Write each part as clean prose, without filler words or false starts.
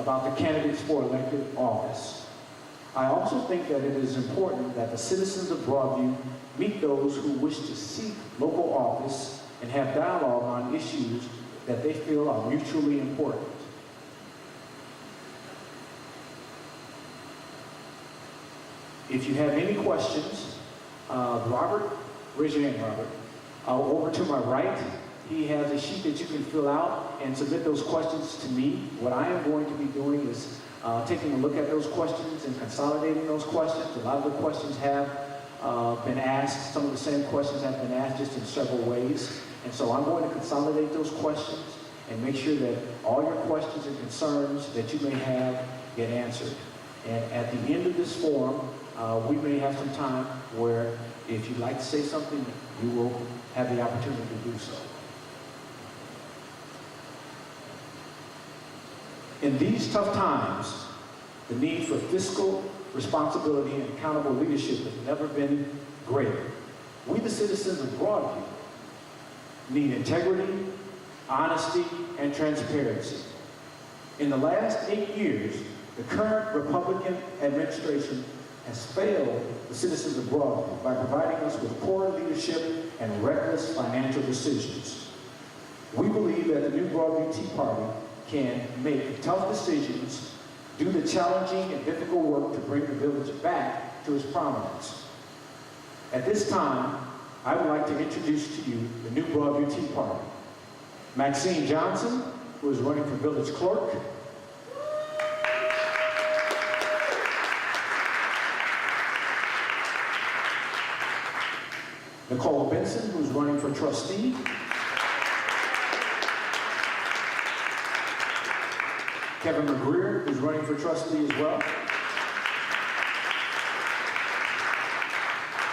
about the candidates for elected office. I also think that it is important that the citizens of Broadview meet those who wish to seek local office and have dialogue on issues that they feel are mutually important. If you have any questions, Robert, raise your hand, Robert. Over to my right, he has a sheet that you can fill out and submit those questions to me. What I am going to be doing is taking a look at those questions and consolidating those questions. A lot of the questions have been asked. Some of the same questions have been asked just in several ways. And so I'm going to consolidate those questions and make sure that all your questions and concerns that you may have get answered. And at the end of this forum, we may have some time where if you'd like to say something, you will have the opportunity to do so. In these tough times, the need for fiscal responsibility and accountable leadership has never been greater. We, the citizens of Broadview, need integrity, honesty, and transparency. In the last 8 years, the current Republican administration has failed the citizens of Broadview by providing us with poor leadership and reckless financial decisions. We believe that the new Broadview Tea Party can make tough decisions, do the challenging and difficult work to bring the village back to its prominence. At this time, I would like to introduce to you the new Broadview Tea Party. Maxine Johnson, who is running for village clerk. Nicole Benson, who's running for trustee. Kevin McGreer, who's running for trustee as well.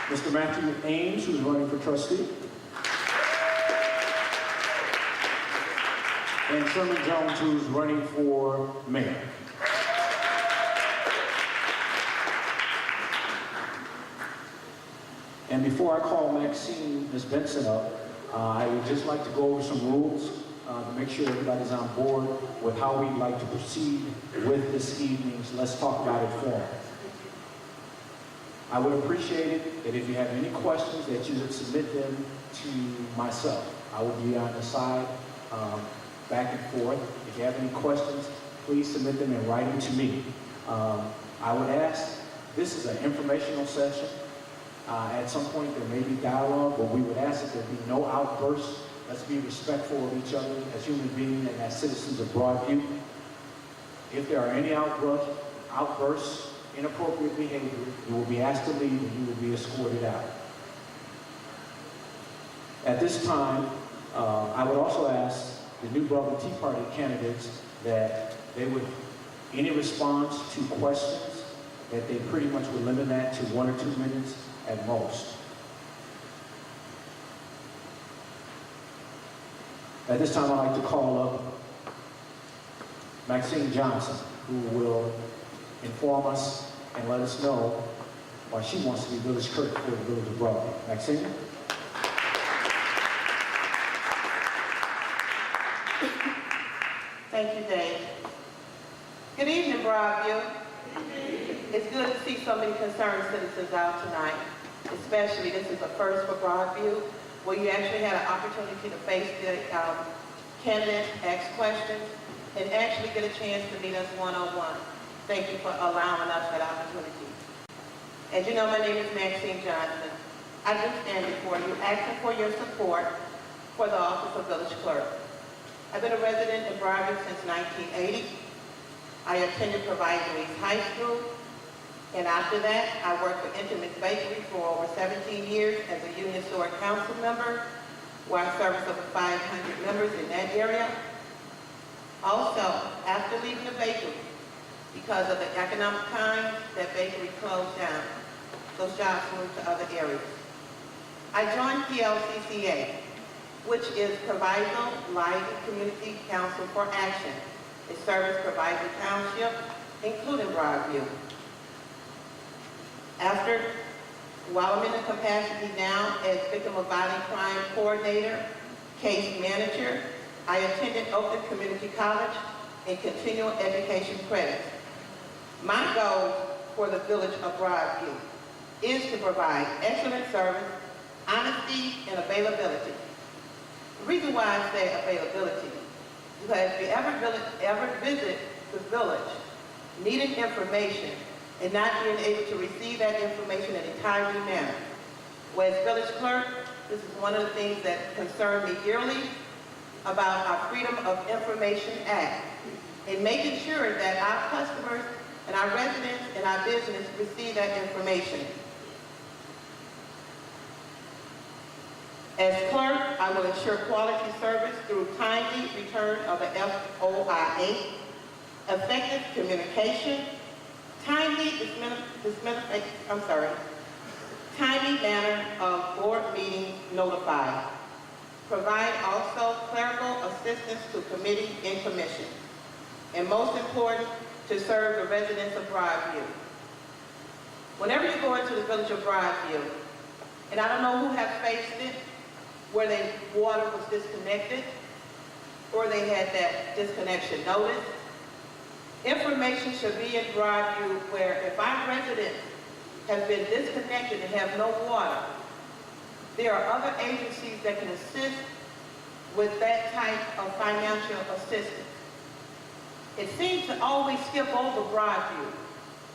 Mr. Matthew Ames, who's running for trustee. And Sherman Jones, who's running for mayor. And before I call Maxine, Ms. Benson up, I would just like to go over some rules to make sure everybody's on board with how we'd like to proceed with this evening's Let's Talk About It forum. I would appreciate it that if you have any questions that you would submit them to myself. I will be on the side, back and forth. If you have any questions, please submit them in writing to me. I would ask, this is an informational session. At some point there may be dialogue, but we would ask that there be no outbursts. Let's be respectful of each other as human beings and as citizens of Broadview. If there are any outbursts, inappropriate behavior, you will be asked to leave and you will be escorted out. At this time, I would also ask the new Broadview Tea Party candidates that they would, any response to questions, that they pretty much would limit that to 1 or 2 minutes at most. At this time, I'd like to call up Maxine Johnson, who will inform us and let us know why she wants to be village clerk for the village of Broadview. Maxine? Thank you, Dave. Good evening, Broadview. It's good to see so many concerned citizens out tonight. Especially, this is a first for Broadview, where you actually had an opportunity to face the candidates, ask questions, and actually get a chance to meet us one-on-one. Thank you for allowing us that opportunity. As you know, my name is Maxine Johnson. I do stand before you asking for your support for the office of village clerk. I've been a resident in Broadview since 1980. I attended Proviso East High School, and after that, I worked for Intimate Bakery for over 17 years as a Union Store Council member, where I serviced over 500 members in that area. Also, after leaving the bakery, because of the economic times, that bakery closed down. Those jobs moved to other areas. I joined PLCCA, which is Proviso Lighting Community Council for Action. It serves Proviso Township, including Broadview. While I'm in the capacity now as Victim of Violent Crime Coordinator, Case Manager, I attended Oakland Community College in continual education credits. My goal for the Village of Broadview is to provide excellent service, honesty, and availability. The reason why I say availability, because if you ever visit the village needing information and not being able to receive that information in a timely manner, well, as village clerk, this is one of the things that concern me dearly about our Freedom of Information Act and making sure that our customers and our residents and our business receive that information. As clerk, I will ensure quality service through timely return of the FOIA, effective communication, timely manner of board meetings notified. Provide also clerical assistance to committee and commission. And most important, to serve the residents of Broadview. Whenever you go into the Village of Broadview, and I don't know who has faced it, where their water was disconnected, or they had that disconnection notice. Information should be in Broadview where if our residents have been disconnected and have no water, there are other agencies that can assist with that type of financial assistance. It seems to always skip over Broadview,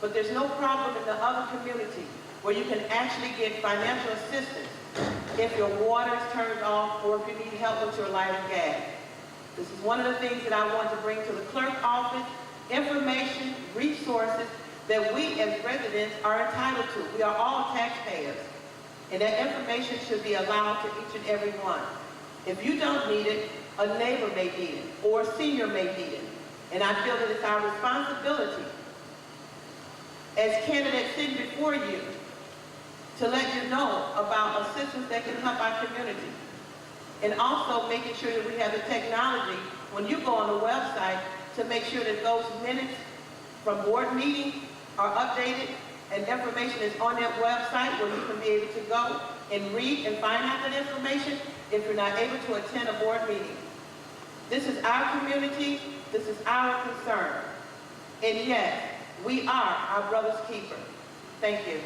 but there's no problem in the other communities where you can actually get financial assistance if your water is turned off or if you need help with your light and gas. This is one of the things that I want to bring to the clerk office, information, resources that we as residents are entitled to. We are all taxpayers, and that information should be allowed to each and every one. If you don't need it, a neighbor may need it, or a senior may need it. And I feel that it's our responsibility as candidates sitting before you to let you know about assistance that can help our community. And also making sure that we have the technology when you go on the website to make sure that those minutes from board meetings are updated and information is on that website where you can be able to go and read and find out that information if you're not able to attend a board meeting. This is our community. This is our concern. And yes, we are our brother's keeper. Thank you.